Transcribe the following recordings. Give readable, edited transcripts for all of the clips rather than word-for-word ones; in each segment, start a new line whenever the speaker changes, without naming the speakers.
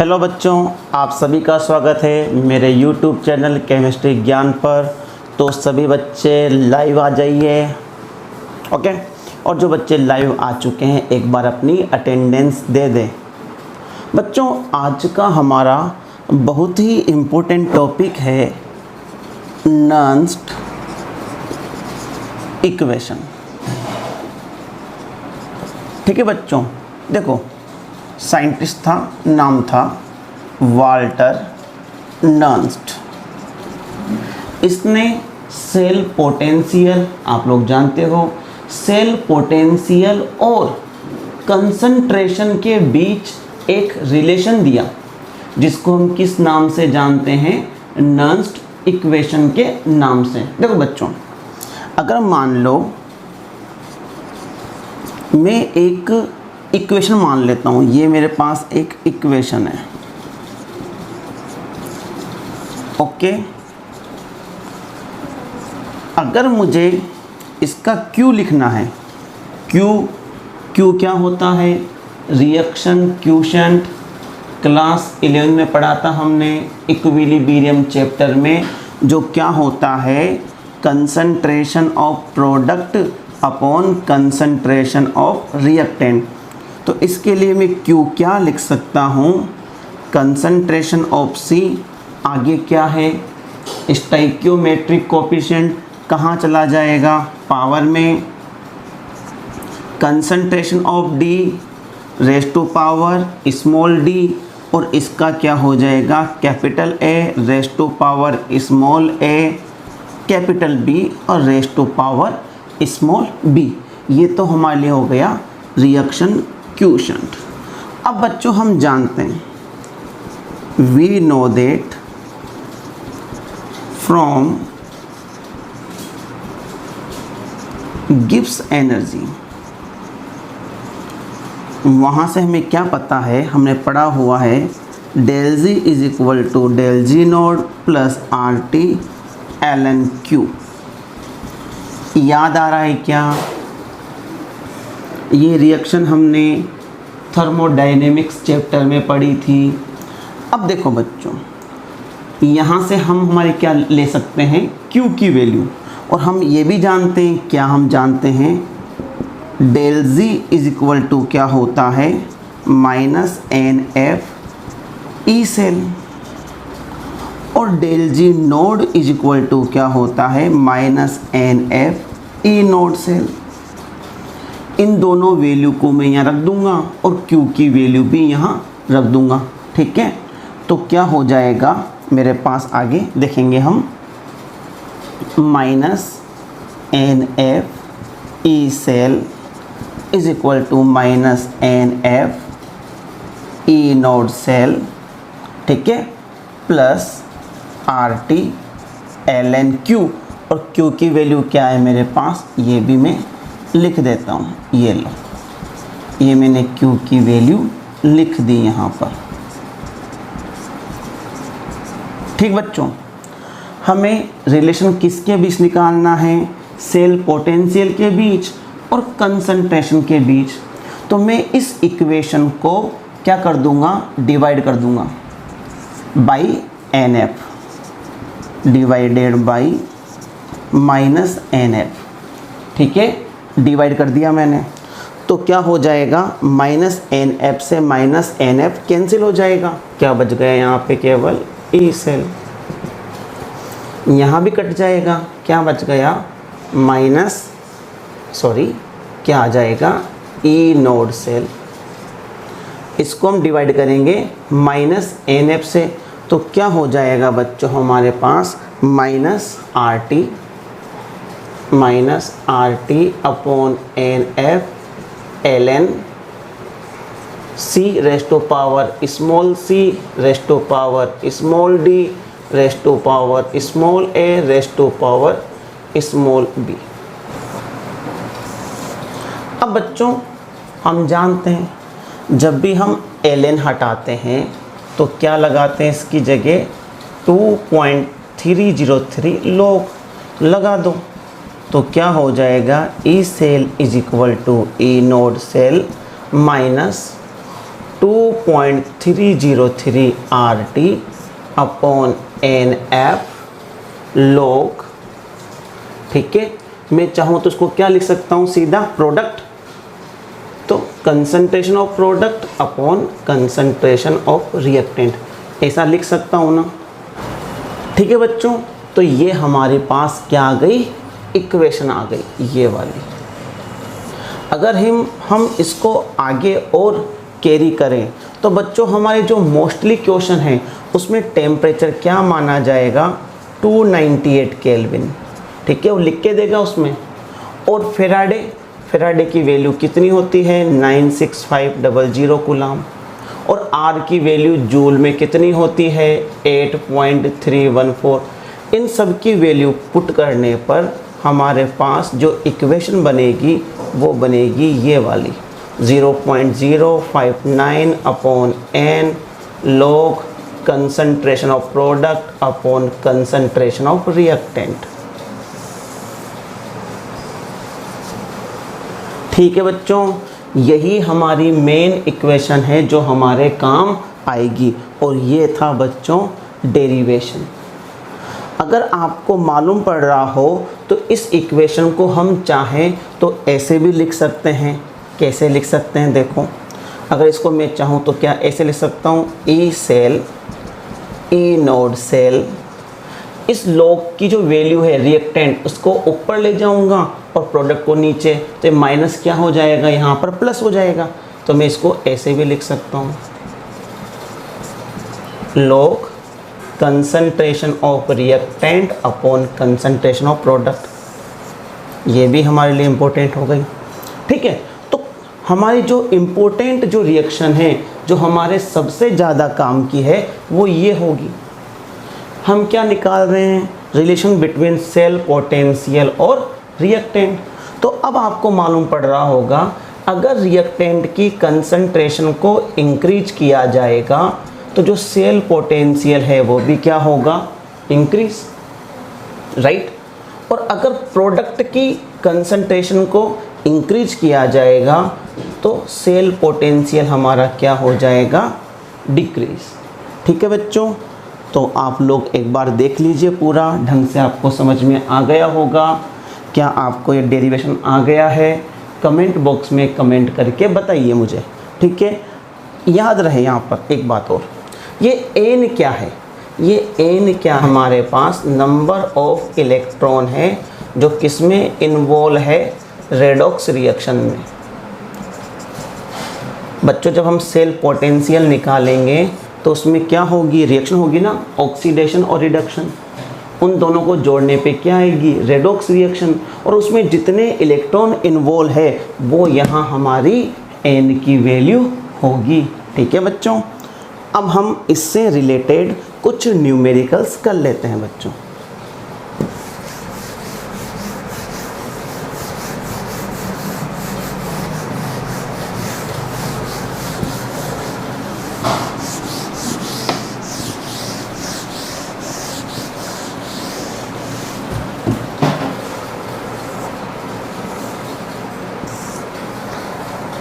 Hello बच्चों, आप सभी का स्वागत है मेरे यूट्यूब चैनल केमिस्ट्री ज्ञान पर। तो सभी बच्चे लाइव आ जाइए, ओके। और जो बच्चे लाइव आ चुके हैं एक बार अपनी अटेंडेंस दे दें। बच्चों, आज का हमारा बहुत ही इम्पोर्टेंट टॉपिक है नर्न्स्ट इक्वेशन। ठीक है बच्चों, देखो साइंटिस्ट था, नाम था वाल्टर नर्न्स्ट। इसने सेल पोटेंशियल, आप लोग जानते हो, सेल पोटेंशियल और कंसंट्रेशन के बीच एक रिलेशन दिया जिसको हम किस नाम से जानते हैं? नर्न्स्ट इक्वेशन के नाम से। देखो बच्चों, अगर मान लो मैं एक इक्वेशन मान लेता हूँ, ये मेरे पास एक इक्वेशन है, ओके। अगर मुझे इसका Q लिखना है, Q क्या होता है? Reaction quotient. क्लास 11 में पढ़ा था हमने इक्विलिब्रियम चैप्टर में, जो क्या होता है? Concentration of product upon concentration of reactant. तो इसके लिए मैं Q क्या लिख सकता हूँ? कंसंट्रेशन ऑफ C, आगे क्या है? स्टोइकियोमेट्रिक कोएफिशिएंट कहाँ चला जाएगा? पावर में। Concentration of D raise to power small d, और इसका क्या हो जाएगा? Capital A raise to power small a, capital B और raise to power small b। ये तो हमारे लिए हो गया रिएक्शन क्यूशेंट। अब बच्चों हम जानते हैं, we know that from Gibbs energy, वहाँ से हमें क्या पता है? हमने पढ़ा हुआ है del G is equal to del G naught plus R T L N Q. याद आ रहा है क्या? ये रिएक्शन हमने थर्मोडायनेमिक्स चैप्टर में पढ़ी थी। अब देखो बच्चों, यहाँ से हम हमारे क्या ले सकते हैं? Q की वैल्यू। और हम ये भी जानते हैं, क्या हम जानते हैं? Del G is equal to क्या होता है? Minus N F E cell. और del G nought is equal to क्या होता है? Minus N F E node cell. इन दोनों वैल्यू को मैं यहाँ रख दूंगा और Q की वैल्यू भी यहाँ रख दूंगा, ठीक है। तो क्या हो जाएगा मेरे पास? आगे देखेंगे हम। Minus N F E cell is equal to minus N F E node cell, ठीक है, plus R T L N Q. और Q की वैल्यू क्या है मेरे पास? ये भी मैं लिख देता हूँ। ये लो, ये मैंने Q की वैल्यू लिख दी यहाँ पर। ठीक बच्चों, हमें रिलेशन किसके बीच निकालना है? सेल पोटेंशियल के बीच और कंसंट्रेशन के बीच। तो मैं इस इक्वेशन को क्या कर दूंगा? डिवाइड कर दूंगा by n F divided by minus N F, ठीक है। डिवाइड कर दिया मैंने, तो क्या हो जाएगा? माइनस एन एफ से माइनस एन एफ कैंसिल हो जाएगा। क्या बच गया यहाँ पे? केवल ई सेल। यहाँ भी कट जाएगा, क्या बच गया? क्या आ जाएगा? E node cell. इसको हम डिवाइड करेंगे माइनस एन एफ से, तो क्या हो जाएगा बच्चों हमारे पास? Minus R T upon N F L N C raise to power small C raise to power small D raise to power small A raise to power small B. अब बच्चों हम जानते हैं, जब भी हम एल एन हटाते हैं तो क्या लगाते हैं इसकी जगह? 2.303 लॉग लगा दो। तो क्या हो जाएगा? E cell is equal to E node cell minus 2.303 RT upon NF log, ठीक है। मैं चाहूँ तो उसको क्या लिख सकता हूँ, सीधा प्रोडक्ट, तो concentration of product upon concentration of reactant, ऐसा लिख सकता हूँ ना, ठीक है बच्चों। तो ये हमारे पास क्या आ गई, इक्वेशन आ गई ये वाली। अगर हम इसको आगे और कैरी करें तो बच्चों हमारे जो मोस्टली क्वेश्चन हैं उसमें टेम्परेचर क्या माना जाएगा, 298 केल्विन, ठीक है, वो लिख के देगा उसमें। और फेराडे की वैल्यू कितनी होती है, 96500 कूलम। और आर की वैल्यू जूल में कितनी होती है, 8.314। इन सब की वैल्यू पुट करने पर हमारे पास जो इक्वेशन बनेगी वो बनेगी ये वाली, 0.059 upon n log concentration of product upon concentration of reactant, ठीक है बच्चों। यही हमारी मेन इक्वेशन है जो हमारे काम आएगी। और ये था बच्चों डेरिवेशन। अगर आपको मालूम पड़ रहा हो तो इस इक्वेशन को हम चाहें तो ऐसे भी लिख सकते हैं। कैसे लिख सकते हैं, देखो, अगर इसको मैं चाहूँ तो क्या ऐसे लिख सकता हूँ, E cell E node cell, इस लॉग की जो वैल्यू है रिएक्टेंट उसको ऊपर ले जाऊंगा और प्रोडक्ट को नीचे, तो माइनस क्या हो जाएगा, यहाँ पर प्लस हो जाएगा। तो मैं इसको ऐसे भी लिख सकता हूँ, log concentration of reactant upon concentration of product. ये भी हमारे लिए इम्पोर्टेंट हो गई, ठीक है। तो हमारी जो इम्पोर्टेंट जो रिएक्शन है जो हमारे सबसे ज़्यादा काम की है वो ये होगी। हम क्या निकाल रहे हैं, रिलेशन बिटवीन सेल पोटेंशियल और रिएक्टेंट। तो अब आपको मालूम पड़ रहा होगा अगर रिएक्टेंट की कंसंट्रेशन को इंक्रीज किया जाएगा तो जो सेल पोटेंशियल है वो भी क्या होगा, इंक्रीज, राइट। और अगर प्रोडक्ट की कंसंट्रेशन को इंक्रीज किया जाएगा तो सेल पोटेंशियल हमारा क्या हो जाएगा, डिक्रीज, ठीक है बच्चों। तो आप लोग एक बार देख लीजिए, पूरा ढंग से आपको समझ में आ गया होगा। क्या आपको ये डेरिवेशन आ गया है, कमेंट बॉक्स में कमेंट करके बताइए मुझे, ठीक है। याद रहे यहाँ पर एक बात और, ये एन क्या है, ये एन क्या, हमारे पास नंबर ऑफ इलेक्ट्रॉन है जो किसमें इन्वॉल्व है, रेडॉक्स रिएक्शन में। बच्चों जब हम सेल पोटेंशियल निकालेंगे तो उसमें क्या होगी, रिएक्शन होगी ना, ऑक्सीडेशन और रिडक्शन। उन दोनों को जोड़ने पे क्या आएगी, रेडॉक्स रिएक्शन। और उसमें जितने इलेक्ट्रॉन इन्वॉल्व है वो यहाँ हमारी एन की वैल्यू होगी, ठीक है बच्चों। अब हम इससे रिलेटेड कुछ न्यूमेरिकल्स कर लेते हैं बच्चों।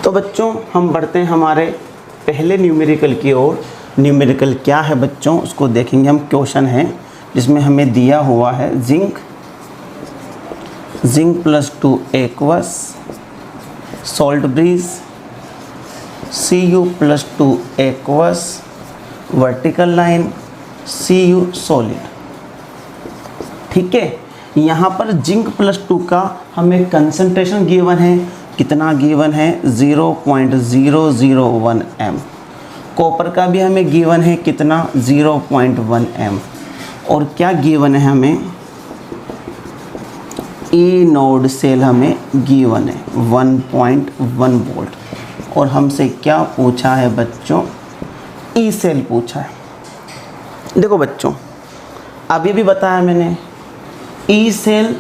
तो बच्चों हम बढ़ते हैं हमारे पहले न्यूमेरिकल की ओर। न्यूमेरिकल क्या है बच्चों, उसको देखेंगे हम। क्वेश्चन है जिसमें हमें दिया हुआ है zinc +2 aqueous, salt bridge Cu+2 aqueous, vertical line Cu solid, ठीक है। यहाँ पर जिंक +2 का हमें कंसंट्रेशन गिवन है, कितना गिवन है, 0.001 m। कॉपर का भी हमें गिवन है कितना, 0.1 m। और क्या गिवन है हमें, ई नोड सेल हमें गिवन है 1.1 वोल्ट। और हमसे क्या पूछा है बच्चों, ई सेल पूछा है। देखो बच्चों अभी भी बताया मैंने, ई सेल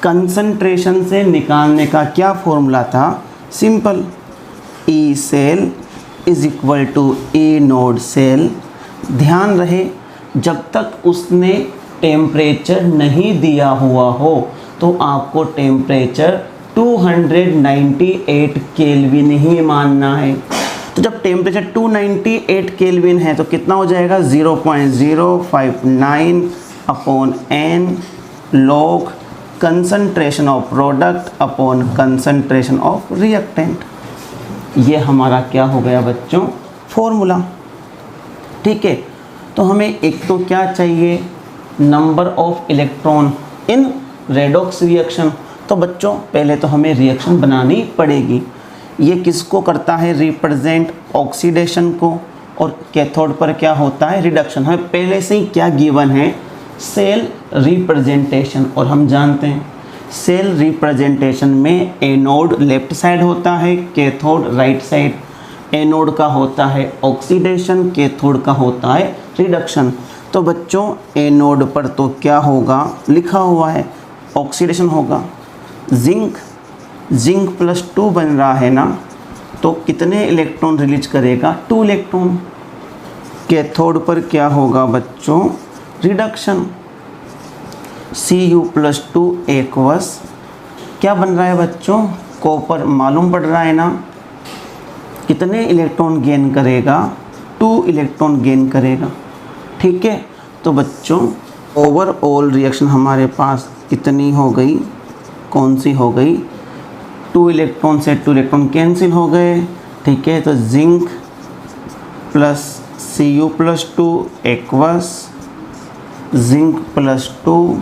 कंसंट्रेशन से निकालने का क्या फॉर्मूला था, simple, E cell is equal to E naught cell. ध्यान रहे जब तक उसने टेम्परेचर नहीं दिया हुआ हो तो आपको टेम्परेचर 298 केल्विन ही मानना है। तो जब टेम्परेचर 298 केल्विन है तो कितना हो जाएगा 0.059 upon n log concentration of product upon concentration of reactant. ये हमारा क्या हो गया बच्चों फॉर्मूला। ठीक है, तो हमें एक तो क्या चाहिए number of electron in redox reaction. तो बच्चों पहले तो हमें रिएक्शन बनानी पड़ेगी। ये किसको करता है रिप्रेजेंट ऑक्सीडेशन को, और कैथोड पर क्या होता है रिडक्शन। हमें पहले से ही क्या गिवन है सेल रिप्रेजेंटेशन, और हम जानते हैं सेल रिप्रेजेंटेशन में एनोड लेफ्ट साइड होता है, कैथोड राइट साइड। एनोड का होता है ऑक्सीडेशन, कैथोड का होता है रिडक्शन। तो बच्चों एनोड पर तो क्या होगा लिखा हुआ है ऑक्सीडेशन होगा। जिंक +2 बन रहा है ना, तो कितने इलेक्ट्रॉन रिलीज करेगा 2 इलेक्ट्रॉन। कैथोड पर क्या होगा बच्चों रिडक्शन Cu+2 एक्वस। क्या बन रहा है बच्चों कॉपर मालूम पड़ रहा है ना, कितने इलेक्ट्रॉन गेन करेगा 2 इलेक्ट्रॉन गेन करेगा। ठीक है, तो बच्चों ओवरऑल रिएक्शन हमारे पास कितनी हो गई, कौन सी हो गई 2 इलेक्ट्रॉन से 2 इलेक्ट्रॉन कैंसिल हो गए। ठीक है, तो zinc plus Cu+2 aqueous, zinc +2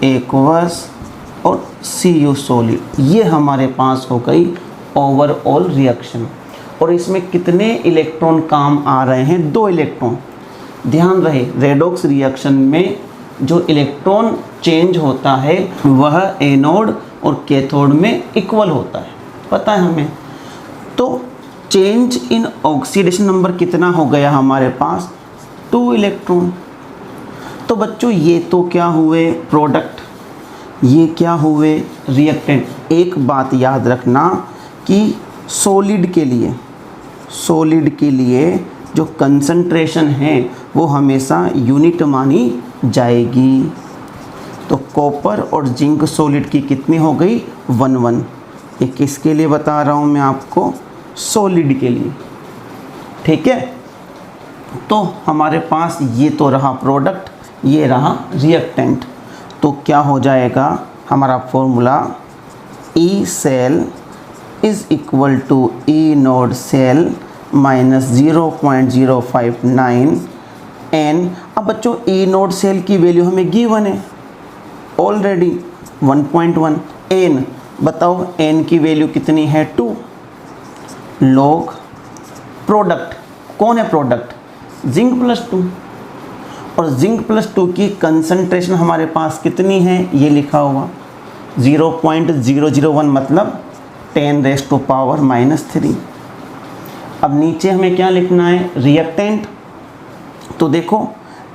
aqueous और Cu सॉलिड, ये हमारे पास हो गई ओवरऑल रिएक्शन। और इसमें कितने इलेक्ट्रॉन काम आ रहे हैं 2 इलेक्ट्रॉन। ध्यान रहे रेडॉक्स रिएक्शन में जो इलेक्ट्रॉन चेंज होता है वह एनोड और कैथोड में इक्वल होता है, पता है हमें। तो चेंज इन ऑक्सीडेशन नंबर कितना हो गया हमारे पास 2 इलेक्ट्रॉन। तो बच्चों ये तो क्या हुए प्रोडक्ट, ये क्या हुए रिएक्टेंट। एक बात याद रखना कि सॉलिड के लिए जो कंसंट्रेशन है वो हमेशा यूनिट मानी जाएगी। तो कॉपर और जिंक सॉलिड की कितनी हो गई 1 ये किसके लिए बता रहा हूँ मैं आपको सॉलिड के लिए। ठीक है, तो हमारे पास ये तो रहा प्रोडक्ट, ये रहा रिएक्टेंट। तो क्या हो जाएगा हमारा formula E cell is equal to E node cell -0.059 n। अब बच्चों ई नोड सेल की वैल्यू हमें गिवन है ऑलरेडी 1.1। n बताओ n की वैल्यू कितनी है 2 log प्रोडक्ट, कौन है प्रोडक्ट जिंक +2, और जिंक +2 की कंसंट्रेशन हमारे पास कितनी है ये लिखा हुआ 0.001 मतलब 10⁻⁻3। अब नीचे हमें क्या लिखना है रिएक्टेंट। तो देखो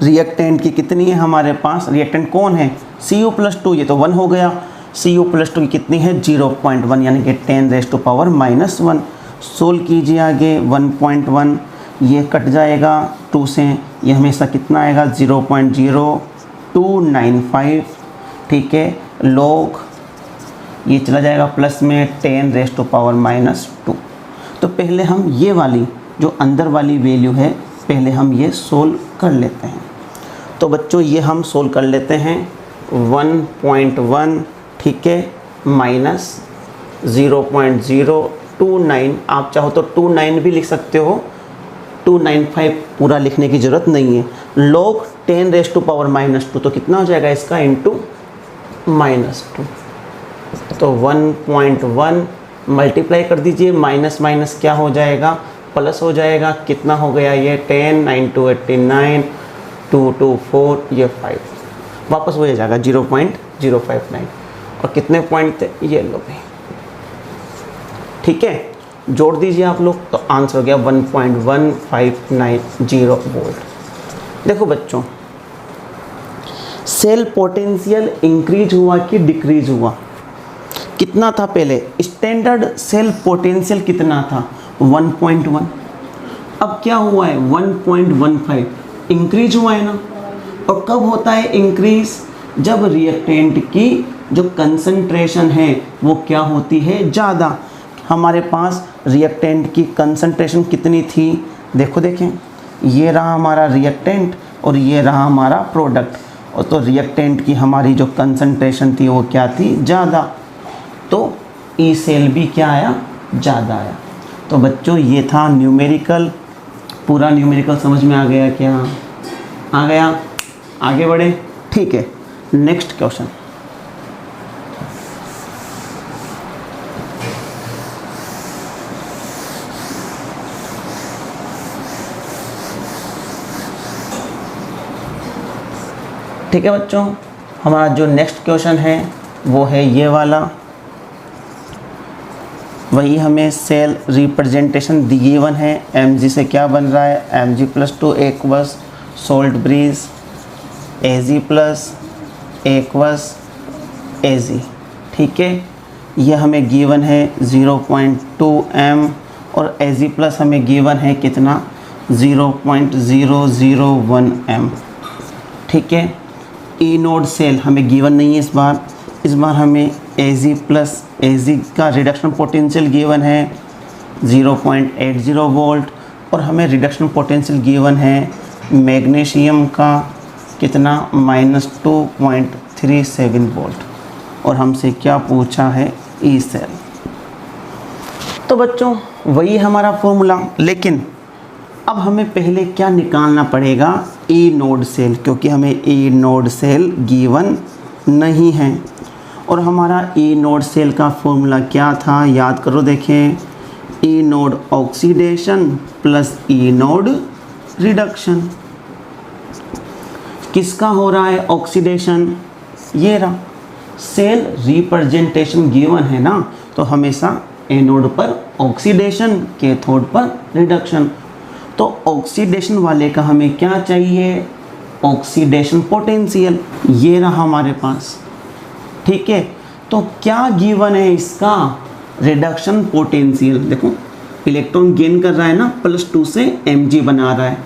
रिएक्टेंट की कितनी है हमारे पास, रिएक्टेंट कौन है Cu+2, ये तो 1 हो गया। Cu+2 की कितनी है 0.1 यानी कि 10⁻⁻1। सोल्व कीजिए आगे 1.1, ये कट जाएगा 2 से, ये हमेशा कितना आएगा 0.0295। ठीक है, log ये चला जाएगा प्लस में 10⁻⁻2। तो पहले हम ये वाली जो अंदर वाली वैल्यू है पहले हम ये सोल्व कर लेते हैं। तो बच्चों ये हम सोल्व कर लेते हैं 1.1। ठीक है, -0.029, आप चाहो तो 29 भी लिख सकते हो, 295 पूरा लिखने की ज़रूरत नहीं है। log 10⁻⁻2 तो कितना हो जाएगा इसका इंटू -2। तो 1.1 मल्टीप्लाई कर दीजिए, माइनस माइनस क्या हो जाएगा प्लस हो जाएगा। कितना हो गया ये 10, 9 2 89, 2 2 4, ये 5 वापस हो जाएगा 0.059। और कितने पॉइंट थे ये लो भाई। ठीक है, जोड़ दीजिए आप लोग, तो आंसर हो गया 1.1590 वोल्ट। देखो बच्चों सेल पोटेंशियल इंक्रीज हुआ कि डिक्रीज हुआ, कितना था पहले स्टैंडर्ड सेल पोटेंशियल कितना था 1.1, अब क्या हुआ है 1.15 इंक्रीज हुआ है ना। और कब होता है इंक्रीज, जब रिएक्टेंट की जो कंसंट्रेशन है वो क्या होती है ज़्यादा। हमारे पास रिएक्टेंट की कंसंट्रेशन कितनी थी, देखो देखें, ये रहा हमारा रिएक्टेंट और ये रहा हमारा प्रोडक्ट, और तो रिएक्टेंट की हमारी जो कंसंट्रेशन थी वो क्या थी, ज़्यादा, तो ई सेल भी क्या आया, ज़्यादा आया। तो बच्चों ये था न्यूमेरिकल, पूरा न्यूमेरिकल समझ में आ गया क्या, आ गया, आगे बढ़े, ठीक है। नेक्स्ट क्वेश्चन, ठीक है बच्चों, हमारा जो नेक्स्ट क्वेश्चन है वो है ये वाला, वही हमें सेल रिप्रेजेंटेशन दी गिवन है। mg से क्या बन रहा है, mg+2 aqueous salt bridge Ag plus aqueous Ag, ठीक है। ये हमें गिवन है 0.2 m और Ag प्लस हमें गिवन है कितना, 0.001 m, ठीक है। ई नोड सेल हमें गिवन नहीं है इस बार हमें Ag प्लस Ag का रिडक्शन पोटेंशियल गिवन है 0.80 वोल्ट, और हमें रिडक्शन पोटेंशियल गिवन है मैग्नीशियम का कितना, -2.37 वोल्ट, और हमसे क्या पूछा है, ई सेल। तो बच्चों वही हमारा फॉर्मूला, लेकिन अब हमें पहले क्या निकालना पड़ेगा, ई नोड सेल, क्योंकि हमें ई नोड सेल गिवन नहीं है। और हमारा ई नोड सेल का फॉर्मूला क्या था, याद करो, देखें, ई नोड ऑक्सीडेशन प्लस ई नोड रिडक्शन। किसका हो रहा है ऑक्सीडेशन, ये रहा, सेल रिप्रेजेंटेशन गिवन है ना, तो हमेशा एनोड पर ऑक्सीडेशन, कैथोड पर रिडक्शन। तो ऑक्सीडेशन वाले का हमें क्या चाहिए, ऑक्सीडेशन पोटेंशियल, ये रहा हमारे पास, ठीक है। तो क्या गिवन है इसका, रिडक्शन पोटेंशियल, देखो इलेक्ट्रॉन गेन कर रहा है ना, +2 से Mg बना रहा है,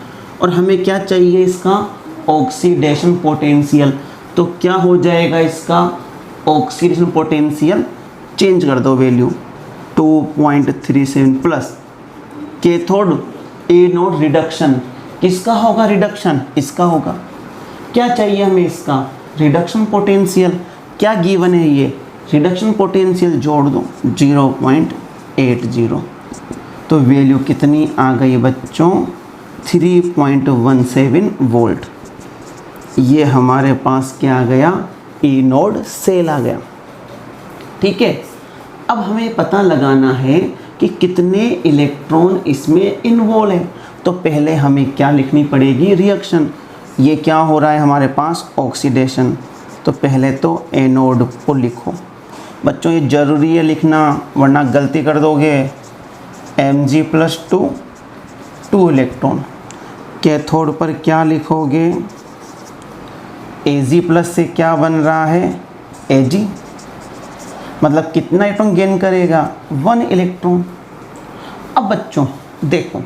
और हमें क्या चाहिए इसका, ऑक्सीडेशन पोटेंशियल। तो क्या हो जाएगा इसका ऑक्सीडेशन पोटेंशियल, चेंज कर दो वैल्यू, 2.37 प्लस कैथोड ए नोड रिडक्शन, किसका होगा रिडक्शन, इसका होगा। क्या चाहिए हमें इसका, रिडक्शन पोटेंशियल, क्या गिवन है ये, रिडक्शन पोटेंशियल जोड़ दो 0.80, तो वैल्यू कितनी आ गई बच्चों, 3.17 वोल्ट। ये हमारे पास क्या आ गया, ई नोड सेल आ गया, ठीक है। अब हमें पता लगाना है कि कितने इलेक्ट्रॉन इसमें इन्वॉल्व हैं, तो पहले हमें क्या लिखनी पड़ेगी, रिएक्शन। ये क्या हो रहा है हमारे पास, ऑक्सीडेशन, तो पहले तो एनोड को लिखो बच्चों, ये ज़रूरी है लिखना वरना गलती कर दोगे। Mg+2 2 इलेक्ट्रॉन, कैथोड पर क्या लिखोगे, Ag प्लस से क्या बन रहा है, Ag, मतलब कितना इलेक्ट्रॉन गेन करेगा, 1 इलेक्ट्रॉन। अब बच्चों देखो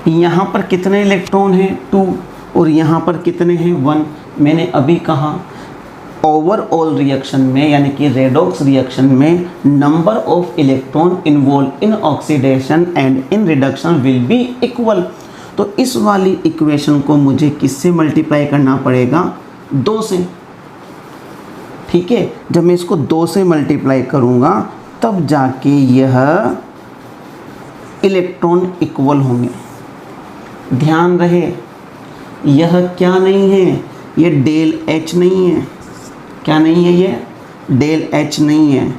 यहाँ पर कितने इलेक्ट्रॉन हैं, 2, और यहाँ पर कितने हैं, 1। मैंने अभी कहा ओवरऑल रिएक्शन में, यानी कि रेडॉक्स रिएक्शन में, number of electron involve in oxidation and in reduction will be equal. तो इस वाली इक्वेशन को मुझे किससे मल्टीप्लाई करना पड़ेगा, 2 से, ठीक है। जब मैं इसको 2 से मल्टीप्लाई करूँगा तब जाके यह इलेक्ट्रॉन इक्वल होंगे। ध्यान रहे यह क्या नहीं है, ये डेल H नहीं है, क्या नहीं है, ये डेल H नहीं है,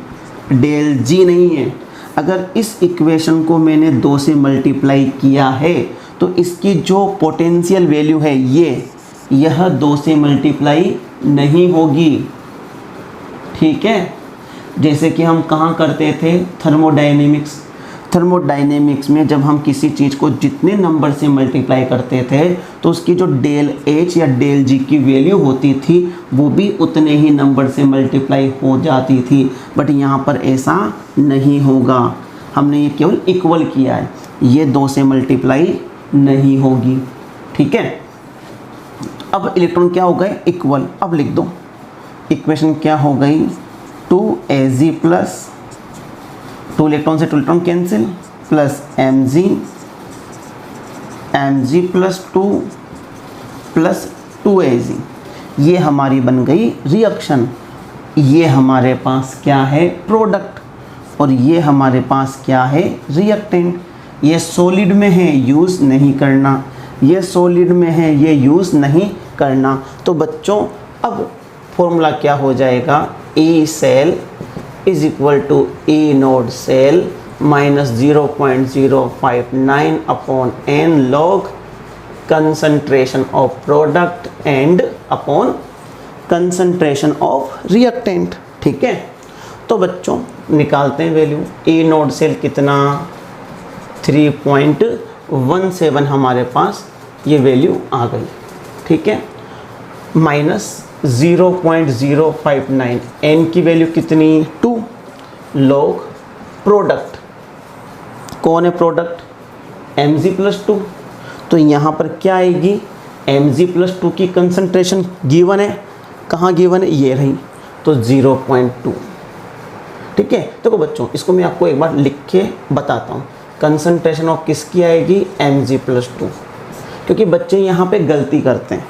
डेल G नहीं है। अगर इस इक्वेशन को मैंने 2 से मल्टीप्लाई किया है तो इसकी जो पोटेंशियल वैल्यू है यह 2 से मल्टीप्लाई नहीं होगी, ठीक है। जैसे कि हम कहाँ करते थे, थर्मोडायनेमिक्स में जब हम किसी चीज़ को जितने नंबर से मल्टीप्लाई करते थे तो उसकी जो डेल H या डेल G की वैल्यू होती थी वो भी उतने ही नंबर से मल्टीप्लाई हो जाती थी। बट यहाँ पर ऐसा नहीं होगा, हमने ये केवल इक्वल किया है, ये 2 से मल्टीप्लाई नहीं होगी, ठीक है। अब इलेक्ट्रॉन क्या हो गए, इक्वल। अब लिख दो इक्वेशन क्या हो गई, 2Ag प्लस 2 इलेक्ट्रॉन से 2 electron cancel, plus Mg plus 2 plus 2Ag, ये हमारी बन गई रिएक्शन। ये हमारे पास क्या है, प्रोडक्ट, और ये हमारे पास क्या है, रिएक्टेंट। ये सॉलिड में है, यूज़ नहीं करना, ये सॉलिड में है, ये यूज़ नहीं करना। तो बच्चों अब फॉर्मूला क्या हो जाएगा, E cell is equal to E naught cell minus 0.059 upon n log concentration of product and upon concentration of reactant. ठीक है, तो बच्चों निकालते हैं वैल्यू। E नोड सेल कितना, 3.17 हमारे पास ये वैल्यू आ गई। ठीक है, माइनस 0.059, n की वैल्यू कितनी, 2 log प्रोडक्ट, कौन है प्रोडक्ट, Mg प्लस 2। तो यहाँ पर क्या आएगी, Mg प्लस 2 की कंसंट्रेशन गिवन है, कहाँ गिवन है, ये रही, तो 0.2। ठीक है, देखो बच्चों इसको मैं आपको एक बार लिख के बताता हूँ। कंसंट्रेशन ऑफ किसकी आएगी, Mg प्लस 2, क्योंकि बच्चे यहाँ पे गलती करते हैं।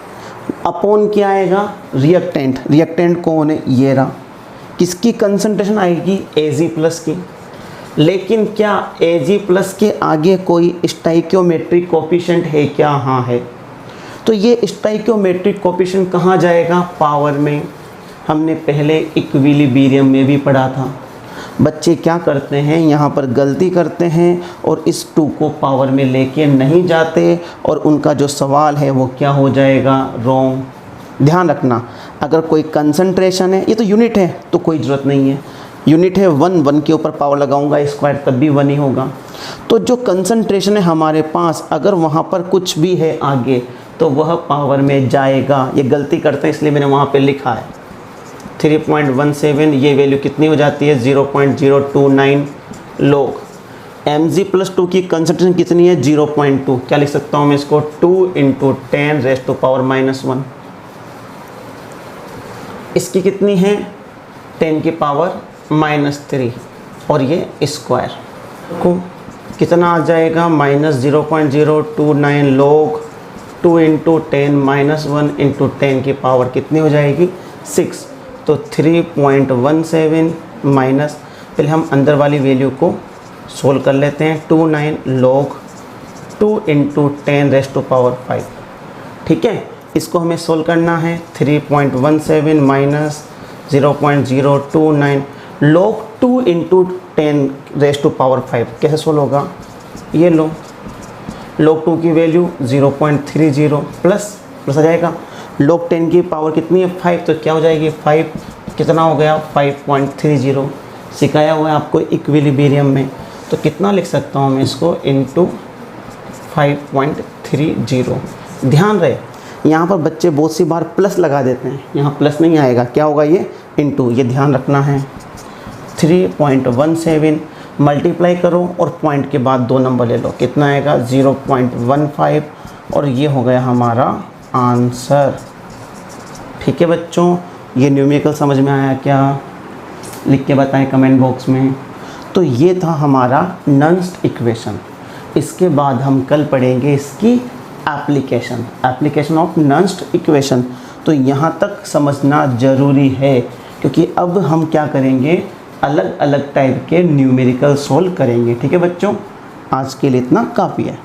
अपॉन क्या आएगा, रिएक्टेंट, रिएक्टेंट कौन है, ये रहा, किसकी कंसंट्रेशन आएगी, Ag प्लस की। लेकिन क्या Ag प्लस के आगे कोई स्टाइकियोमेट्रिक कोफिशिएंट है क्या, हाँ है। तो ये स्टाइकियोमेट्रिक कोफिशिएंट कहाँ जाएगा, पावर में। हमने पहले इक्विलिब्रियम में भी पढ़ा था। बच्चे क्या करते हैं, यहाँ पर गलती करते हैं और इस 2 को पावर में लेके नहीं जाते, और उनका जो सवाल है वो क्या हो जाएगा, रॉन्ग। ध्यान रखना, अगर कोई कंसंट्रेशन है, ये तो यूनिट है तो कोई ज़रूरत नहीं है, यूनिट है 1 के ऊपर पावर लगाऊंगा स्क्वायर तब भी 1 ही होगा। तो जो कंसंट्रेशन है हमारे पास, अगर वहाँ पर कुछ भी है आगे तो वह पावर में जाएगा। ये गलती करते हैं इसलिए मैंने वहाँ पे लिखा है 3.17, ये वैल्यू कितनी हो जाती है, 0.029 log। Mg प्लस 2 की कंसंट्रेशन कितनी है, 0.2। क्या लिख सकता हूँ मैं इसको, 2 × 10 रेज़ टू पावर -1। इसकी कितनी है, 10 की पावर -3, और ये स्क्वायर को कितना आ जाएगा, -0.029 log 2 × 10 -1 × 10 की पावर कितनी हो जाएगी, 6। तो 3.17 माइनस, पहले हम अंदर वाली वैल्यू को सोल्व कर लेते हैं, 29 log 2 × 10 रेज़ टू पावर 5। ठीक है, इसको हमें सोल्व करना है, 3.17 minus 0.029 log 2 × 10 raise to power 5। कैसे सोल्व होगा, ये लो, log 2 की वैल्यू 0.30 प्लस आ जाएगा, log 10 की पावर कितनी है, 5, तो क्या हो जाएगी, 5 कितना हो गया, 5.30। सिखाया हुआ है आपको इक्विलिब्रियम में, तो कितना लिख सकता हूँ मैं इसको, इंटू 5.30। ध्यान रहे यहाँ पर बच्चे बहुत सी बार प्लस लगा देते हैं, यहाँ प्लस नहीं आएगा, क्या होगा ये, इंटू, ये ध्यान रखना है। 3.17 मल्टीप्लाई करो और पॉइंट के बाद 2 नंबर ले लो, कितना आएगा, 0.15, और ये हो गया हमारा आंसर। ठीक है बच्चों, ये न्यूमेरिकल समझ में आया क्या, लिख के बताएं कमेंट बॉक्स में। तो ये था हमारा नन्स्ट इक्वेशन। इसके बाद हम कल पढ़ेंगे इसकी एप्लीकेशन ऑफ नन्स्ट इक्वेशन। तो यहाँ तक समझना ज़रूरी है, क्योंकि अब हम क्या करेंगे, अलग अलग टाइप के न्यूमेरिकल सोल्व करेंगे। ठीक है बच्चों, आज के लिए इतना काफ़ी है।